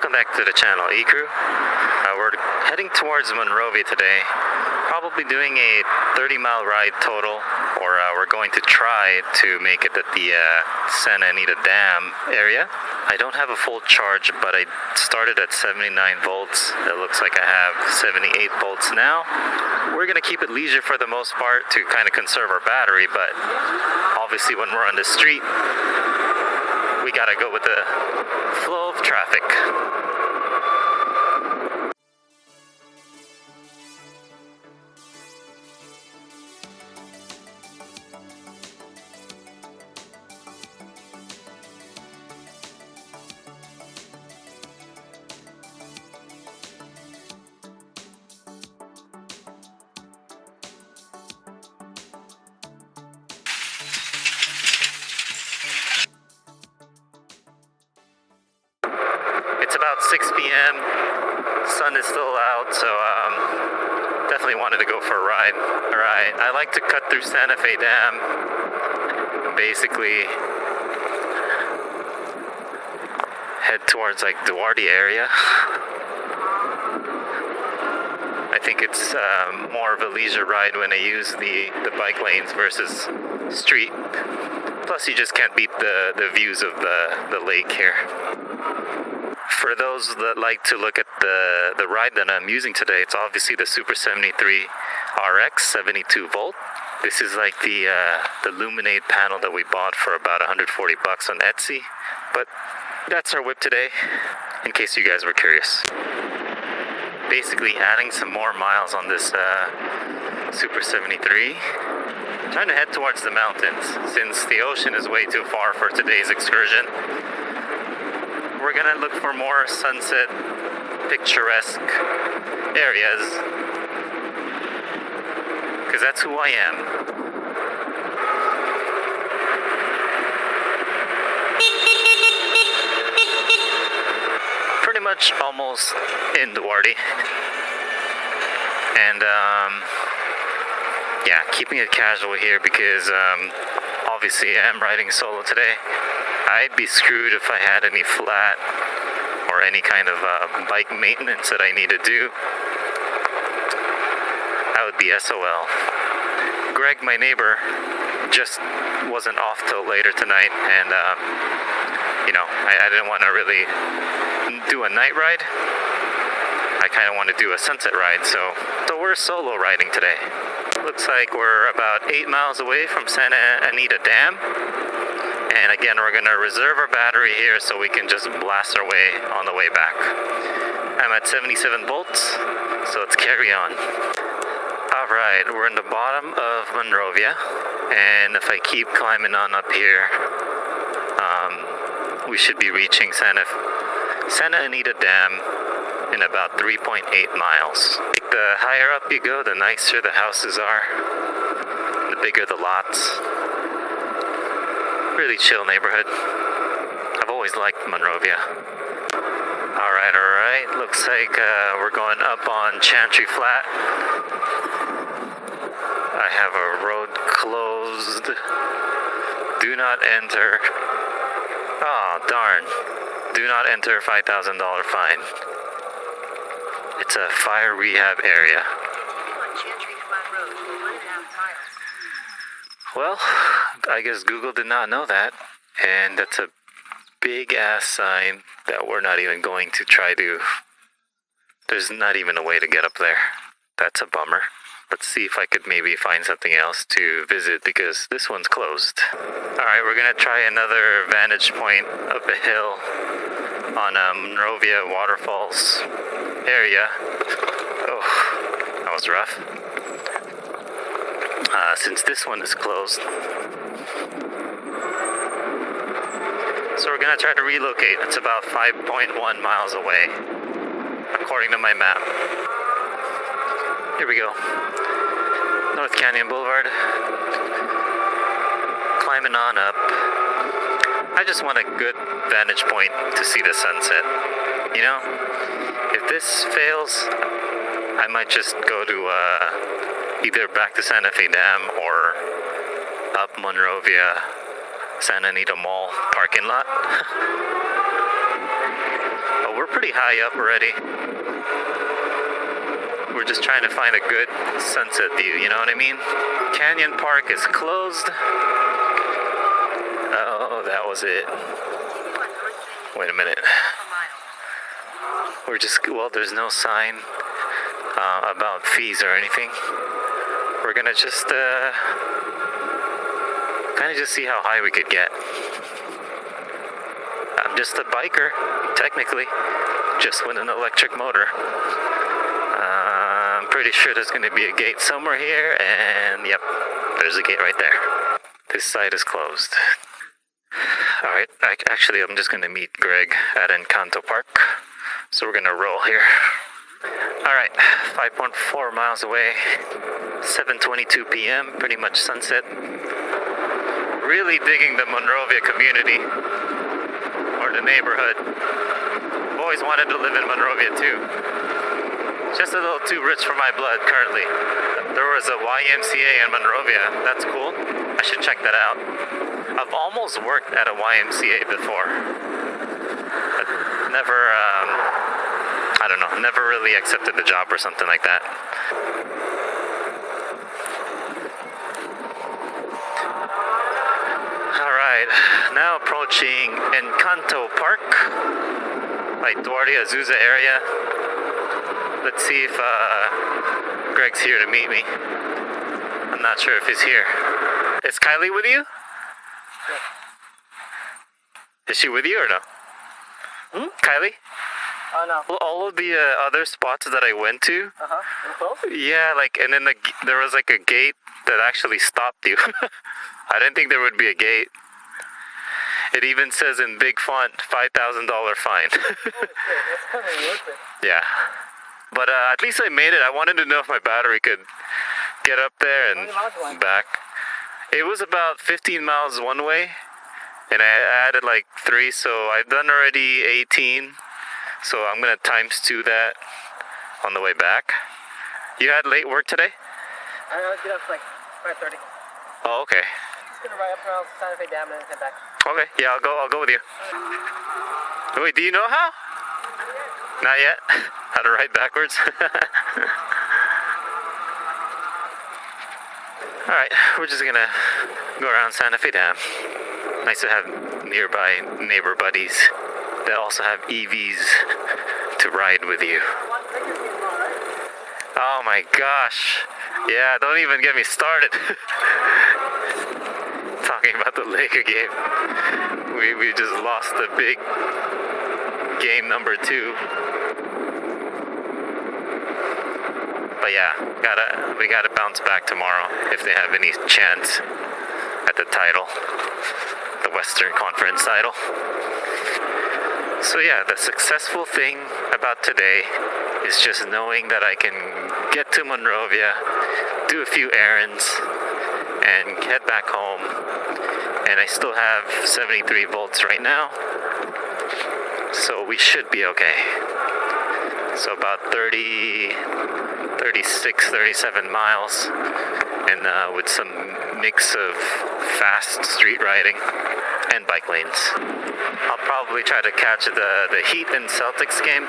Welcome back to the channel, E-Crew. We're heading towards Monrovia today. Probably doing a 30-mile ride total, or we're going to try to make it at the Santa Anita Dam area. I don't have a full charge, but I started at 79 volts. It looks like I have 78 volts now. We're going to keep it leisure for the most part to kind of conserve our battery, but obviously when we're on the street, we got to go with the flow of traffic. It's about 6 p.m. Sun is still out, so definitely wanted to go for a ride. Alright, I like to cut through Santa Fe Dam. Basically head towards like Duarte area. I think it's more of a leisure ride when I use the bike lanes versus street. Plus you just can't beat the views of the lake here. For those that like to look at the ride that I'm using today, it's obviously the Super73 RX 72 volt. This is like the Luminate panel that we bought for about 140 bucks on Etsy. But that's our whip today, in case you guys were curious. Basically adding some more miles on this Super 73. Trying to head towards the mountains, since the ocean is way too far for today's excursion. We're gonna look for more sunset, picturesque areas, because that's who I am. Pretty much almost in Duarte. And yeah, keeping it casual here because obviously I am riding solo today. I'd be screwed if I had any flat or any kind of bike maintenance that I need to do. That would be SOL. Greg, my neighbor, just wasn't off till later tonight, and you know, I didn't want to really do a night ride. I kind of want to do a sunset ride, so we're solo riding today. Looks like we're about 8 miles away from Santa Anita Dam. And again, we're going to reserve our battery here so we can just blast our way on the way back. I'm at 77 volts, so let's carry on. Alright, we're in the bottom of Monrovia, and if I keep climbing on up here, we should be reaching Santa Anita Dam in about 3.8 miles. The higher up you go, the nicer the houses are, the bigger the lots. Really chill neighborhood. I've always liked Monrovia. Alright, looks like we're going up on Chantry Flat. I have a road closed. Do not enter. Oh, darn. Do not enter, $5,000 fine. It's a fire rehab area. Well, I guess Google did not know that, and that's a big ass sign that we're not even going to try to. There's not even a way to get up there. That's a bummer. Let's see if I could maybe find something else to visit, because this one's closed. Alright, we're gonna try another vantage point up a hill on Monrovia Waterfalls area. Oh, that was rough. Since this one is closed. So we're gonna try to relocate. It's about 5.1 miles away, according to my map. Here we go. North Canyon Boulevard. Climbing on up. I just want a good vantage point to see the sunset. You know? If this fails, I might just go to either back to Santa Fe Dam or up Monrovia Santa Anita Mall parking lot. But we're pretty pretty high up already. We're just trying to find a good sunset view, you know what I mean? Canyon Park is closed. Oh, that was it. Wait a minute. We're just, well, there's no sign about fees or anything. We're gonna just kind of just see how high we could get. I'm just a biker, technically, just with an electric motor. I'm pretty sure there's going to be a gate somewhere here, and yep, there's a gate right there. This side is closed. Alright, actually I'm just going to meet Greg at Encanto Park, so we're going to roll here. Alright, 5.4 miles away, 7:22 p.m., pretty much sunset. Really digging the Monrovia community, or the neighborhood. Always wanted to live in Monrovia too. Just a little too rich for my blood currently. There was a YMCA in Monrovia. That's cool. I should check that out. I've almost worked at a YMCA before. But never, I don't know, never really accepted the job or something like that. Alright, now approaching Encanto Park, like Duarte Azusa area. Let's see if Greg's here to meet me. I'm not sure if he's here. Is Kylie with you? Yeah. Is she with you or no? Kylie? Oh, no. Well, all of the other spots that I went to, Close? yeah, like, and then there was like a gate that actually stopped you. I didn't think there would be a gate. It even says in big font, $5,000 fine. That's totally worth it. Yeah. But at least I made it. I wanted to know if my battery could get up there and back. It was about 15 miles one way, and I added like 3, so I've done already 18. So I'm going to times 2 that on the way back. You had late work today? I get up like 5:30. Oh, okay. Just gonna ride up around Santa Fe Dam and then head back. Okay, yeah, I'll go with you. Wait, do you know how? Not yet? How to ride backwards? Alright, we're just gonna go around Santa Fe Dam. Nice to have nearby neighbor buddies that also have EVs to ride with you. Oh my gosh. Yeah, don't even get me started. Talking about the Laker game. We just lost the big game number 2. But yeah, we gotta bounce back tomorrow if they have any chance at the title, the Western Conference title. So yeah, the successful thing about today is just knowing that I can get to Monrovia, do a few errands, and head back home. And I still have 73 volts right now, so we should be okay. So about 36, 37 miles, and with some mix of fast street riding and bike lanes. I'll probably try to catch the Heat and Celtics game.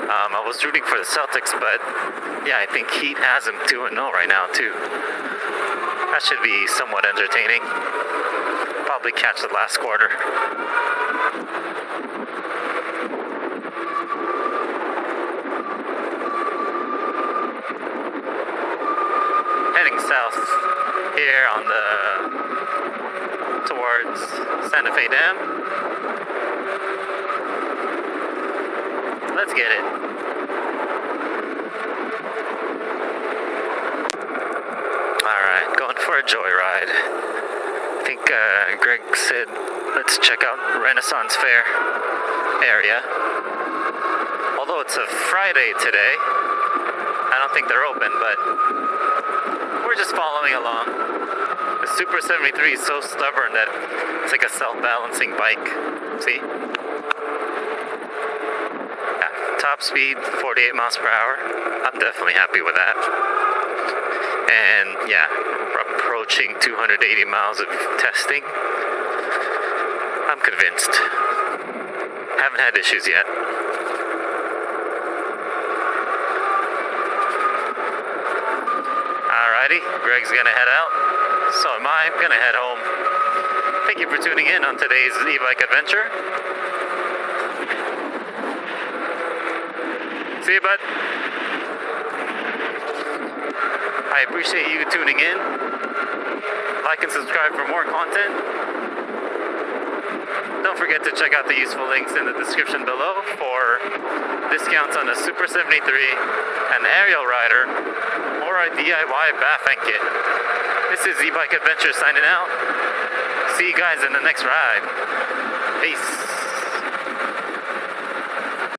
I was rooting for the Celtics, but yeah, I think Heat has them 2-0 right now too. That should be somewhat entertaining. Probably catch the last quarter. Heading south here on towards Santa Fe Dam. Let's get it. Alright, going for a joyride. I think Greg said let's check out Renaissance Fair area. Although it's a Friday today, I don't think they're open, but we're just following along. The Super73 is so stubborn that it's like a self-balancing bike. See? Yeah, top speed, 48 miles per hour. I'm definitely happy with that. And yeah, we're approaching 280 miles of testing. I'm convinced. haven't had issues yet. Alrighty, Greg's gonna head out. So am I. I'm gonna head home. Thank you for tuning in on today's e-bike adventure. See you, bud. I appreciate you tuning in. Like and subscribe for more content. Don't forget to check out the useful links in the description below for discounts on a Super73, an arielrider, or a DIY bafang kit. This is E-Bike Adventure signing out. See you guys in the next ride. Peace.